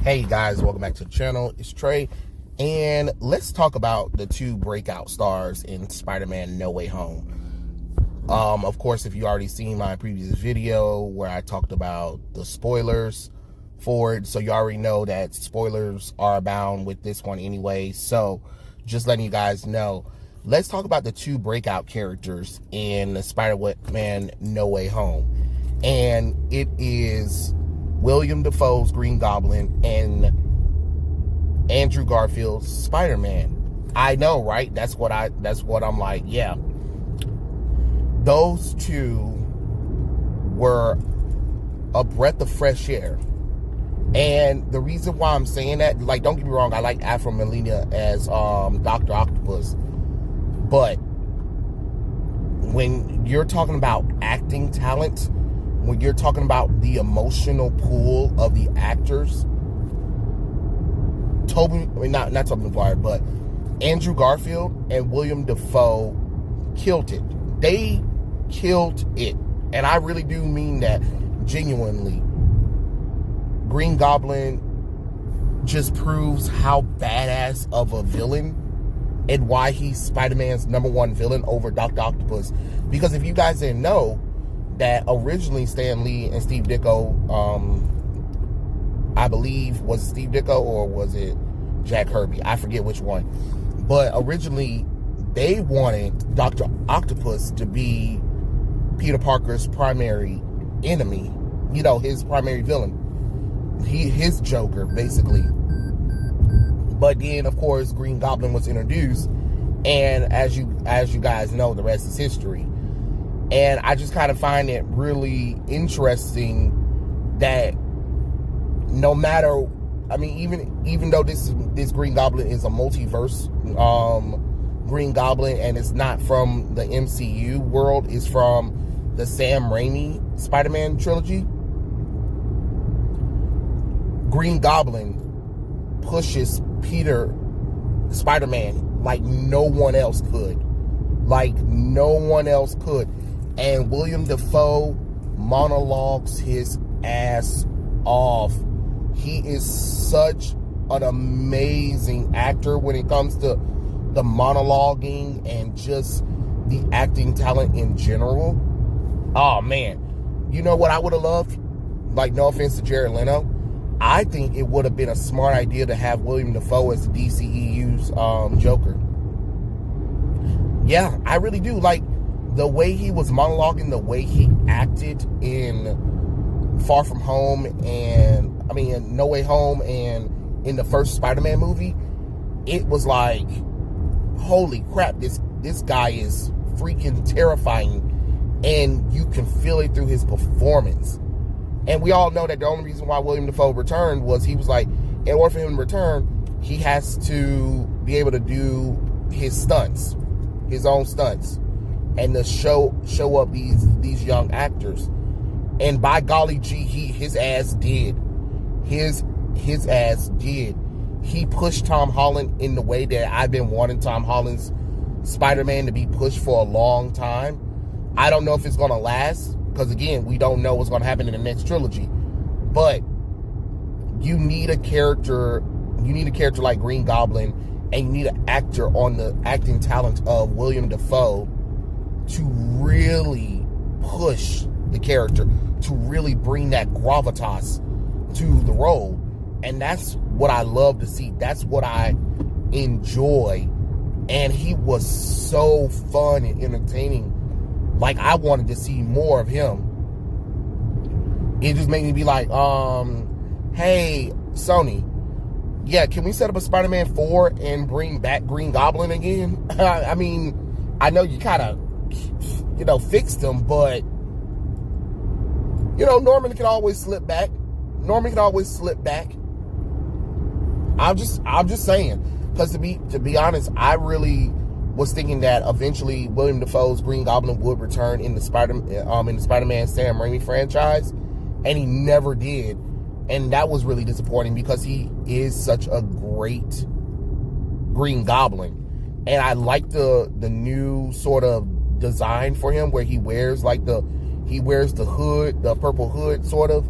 Hey guys, welcome back to the channel. It's Trey, and let's talk about the two breakout stars in Spider-Man No Way Home. Of course, if you already seen my previous video where I talked about the spoilers for it, so you already know that spoilers are abound with this one anyway. So just letting you guys know, let's talk about the two breakout characters in the Spider-Man No Way Home. And it is Williem Dafoe's Green Goblin and Andrew Garfield's Spider-Man. I know, right? That's what I'm like, yeah. Those two were a breath of fresh air. And the reason why I'm saying that, like, don't get me wrong, I like Afro Molina as Dr. Octopus. But when you're talking about acting talent, when you're talking about the emotional pool of the actors, not Tobey Maguire, but Andrew Garfield and Williem Dafoe killed it. They killed it. And I really do mean that genuinely. Green Goblin just proves how badass of a villain and why he's Spider-Man's #1 villain over Dr. Octopus. Because if you guys didn't know, that originally Stan Lee and Steve Ditko, I believe, was it Steve Ditko or was it Jack Kirby? I forget which one. But originally, they wanted Dr. Octopus to be Peter Parker's primary enemy. You know, his primary villain. His Joker, basically. But then, of course, Green Goblin was introduced. And as you guys know, the rest is history. And I just kind of find it really interesting that no matter, I mean, even though this Green Goblin is a multiverse Green Goblin and it's not from the MCU world, it's from the Sam Raimi Spider-Man trilogy, Green Goblin pushes Peter Spider-Man like no one else could. Like no one else could. And Williem Dafoe monologues his ass off. He is such an amazing actor when it comes to the monologuing and just the acting talent in general. Oh, man. You know what I would have loved? Like, no offense to Jared Leto. I think it would have been a smart idea to have Williem Dafoe as the DCEU's Joker. Yeah, I really do. Like, the way he was monologuing, the way he acted in Far From Home and, I mean, in No Way Home and in the first Spider-Man movie, it was like, holy crap, this guy is freaking terrifying, and you can feel it through his performance. And we all know that the only reason why Williem Dafoe returned was he was like, in order for him to return, he has to be able to do his stunts, his own stunts, and to show up these young actors. And by golly gee, his ass did. His ass did. He pushed Tom Holland in the way that I've been wanting Tom Holland's Spider-Man to be pushed for a long time. I don't know if it's going to last, because again, we don't know what's going to happen in the next trilogy. But you need a character like Green Goblin, and you need an actor on the acting talent of Williem Dafoe to really push the character, to really bring that gravitas to the role. And that's what I love to see. That's what I enjoy. And he was so fun and entertaining. Like, I wanted to see more of him. It just made me be like, hey, Sony, yeah, can we set up a Spider-Man 4 and bring back Green Goblin again? I mean, I know you kind of, fixed him, but, Norman can always slip back. I'm just saying, because to be honest, I really was thinking that eventually Williem Dafoe's Green Goblin would return in the Spider-Man Sam Raimi franchise, and he never did. And that was really disappointing because he is such a great Green Goblin. And I like the new sort of design for him where he wears the hood, the purple hood sort of.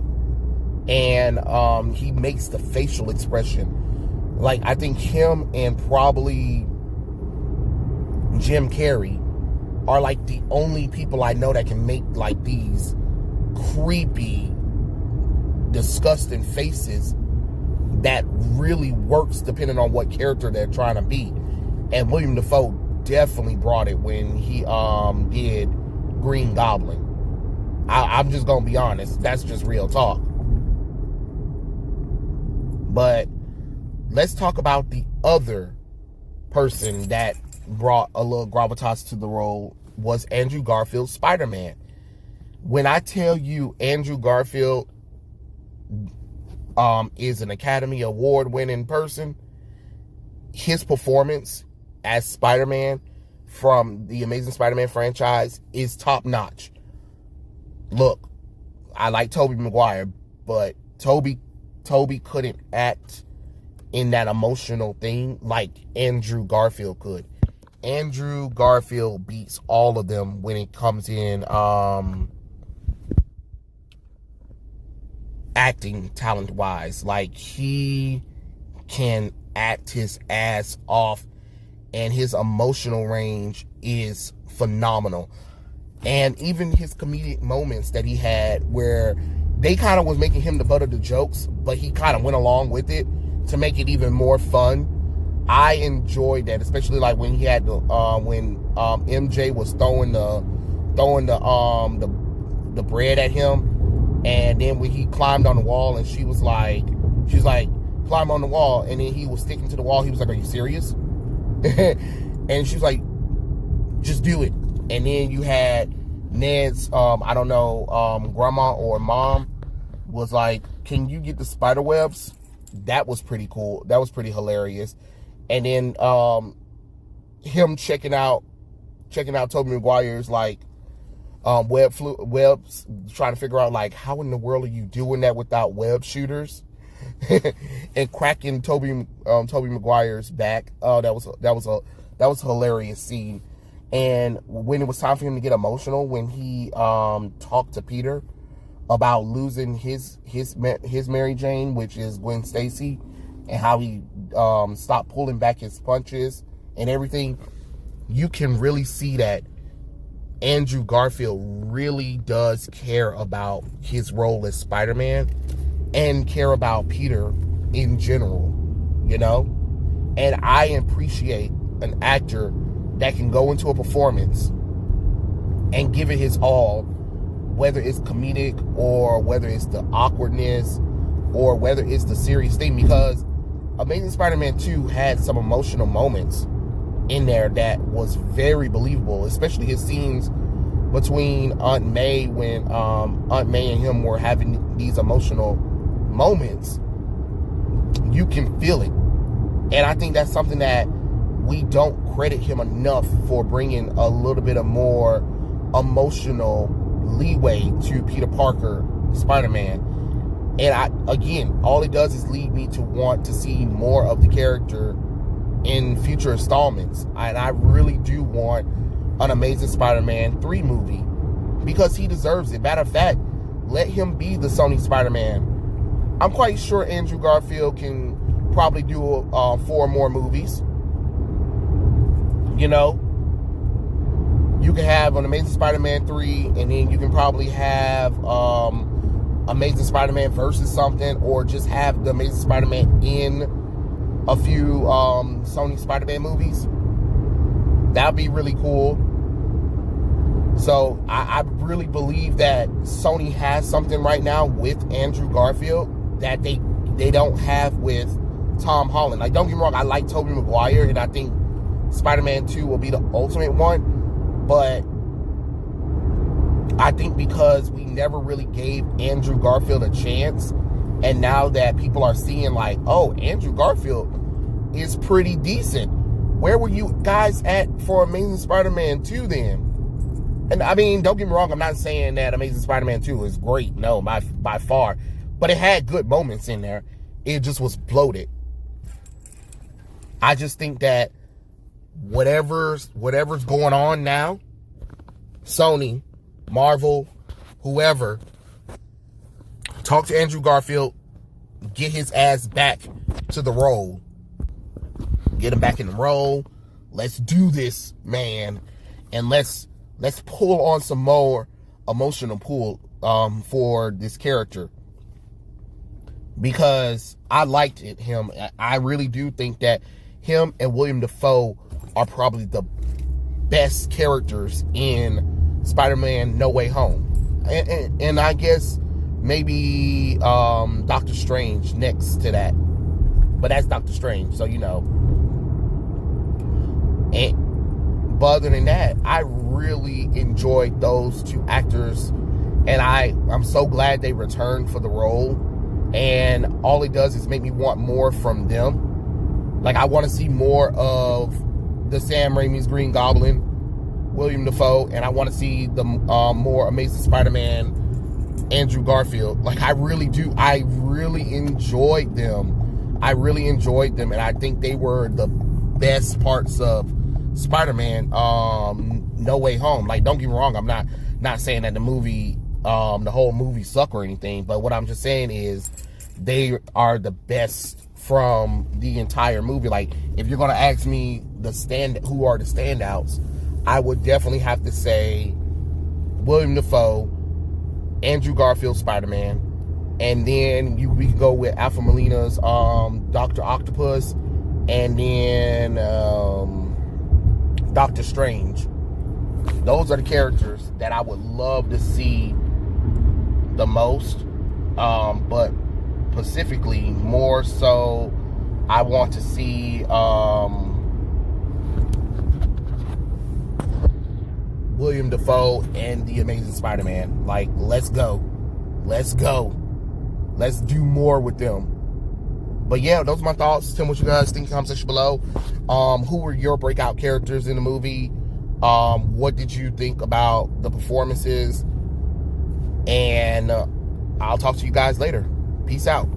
And he makes the facial expression. Like, I think him and probably Jim Carrey are like the only people I know that can make like these creepy, disgusting faces that really works depending on what character they're trying to be. And Williem Dafoe definitely brought it when he did Green Goblin. I'm just gonna be honest, that's just real talk. But let's talk about the other person that brought a little gravitas to the role, was Andrew Garfield's Spider-Man. When I tell you Andrew Garfield is an Academy Award winning person, his performance as Spider-Man from the Amazing Spider-Man franchise is top notch. Look, I like Tobey Maguire, but Tobey couldn't act in that emotional thing like Andrew Garfield could. Andrew Garfield beats all of them when it comes in acting talent wise. Like, he can act his ass off, and his emotional range is phenomenal. And even his comedic moments that he had where they kind of was making him the butt of the jokes, but he kind of went along with it to make it even more fun. I enjoyed that, especially like when he had the when MJ was throwing the bread at him, and then when he climbed on the wall and she's like climb on the wall, and then he was sticking to the wall. He was like, "Are you serious?" And she was like, "Just do it." And then you had Ned's I don't know, grandma or mom was like, "Can you get the spider webs?" That was pretty cool. That was pretty hilarious. And then him checking out Tobey Maguire's like webs, trying to figure out like, how in the world are you doing that without web shooters? And cracking Tobey Maguire's back. That was a hilarious scene. And when it was time for him to get emotional, when he talked to Peter about losing his Mary Jane, which is Gwen Stacy, and how he stopped pulling back his punches and everything, you can really see that Andrew Garfield really does care about his role as Spider-Man and care about Peter in general, you know? And I appreciate an actor that can go into a performance and give it his all, whether it's comedic or whether it's the awkwardness or whether it's the serious thing, because Amazing Spider-Man 2 had some emotional moments in there that was very believable, especially his scenes between Aunt May, when Aunt May and him were having these emotional moments. You can feel it. And I think that's something that we don't credit him enough for, bringing a little bit of more emotional leeway to Peter Parker, Spider-Man. And again, all it does is lead me to want to see more of the character in future installments. And I really do want an Amazing Spider-Man 3 movie, because he deserves it. Matter of fact, let him be the Sony Spider-Man. I'm quite sure Andrew Garfield can probably do 4 more movies. You know, you can have an Amazing Spider-Man 3, and then you can probably have Amazing Spider-Man versus something, or just have the Amazing Spider-Man in a few Sony Spider-Man movies. That'd be really cool. So I really believe that Sony has something right now with Andrew Garfield that they don't have with Tom Holland. Like, don't get me wrong, I like Tobey Maguire, and I think Spider-Man 2 will be the ultimate one, but I think because we never really gave Andrew Garfield a chance, and now that people are seeing like, oh, Andrew Garfield is pretty decent, where were you guys at for Amazing Spider-Man 2 then? And I mean, don't get me wrong, I'm not saying that Amazing Spider-Man 2 is great, no, by far, but it had good moments in there. It just was bloated. I just think that whatever's going on now, Sony, Marvel, whoever, talk to Andrew Garfield, get his ass back to the role. Get him back in the role. Let's do this, man. And let's pull on some more emotional pull for this character. Because I liked him. I really do think that him and Williem Dafoe are probably the best characters in Spider-Man No Way Home. And I guess maybe Doctor Strange next to that. But that's Doctor Strange, so you know. But other than that, I really enjoyed those two actors. And I'm so glad they returned for the role. And all it does is make me want more from them. Like, I want to see more of the Sam Raimi's Green Goblin, Williem Dafoe, and I want to see the more Amazing Spider-Man, Andrew Garfield. Like, I really do. I really enjoyed them. And I think they were the best parts of Spider-Man No Way Home. Like, don't get me wrong, I'm not saying that the movie, the whole movie suck or anything, but what I'm just saying is they are the best from the entire movie. Like, if you're gonna ask me who are the standouts, I would definitely have to say Williem Dafoe, Andrew Garfield Spider-Man, and then we can go with Alfred Molina's Dr. Octopus, and then Doctor Strange. Those are the characters that I would love to see the most. But specifically, more so, I want to see Williem Dafoe and the Amazing Spider-Man. Like, let's go. Let's do more with them. But yeah, those are my thoughts. Tell me what you guys think in the comment section below. Who were your breakout characters in the movie? What did you think about the performances? And I'll talk to you guys later. Peace out.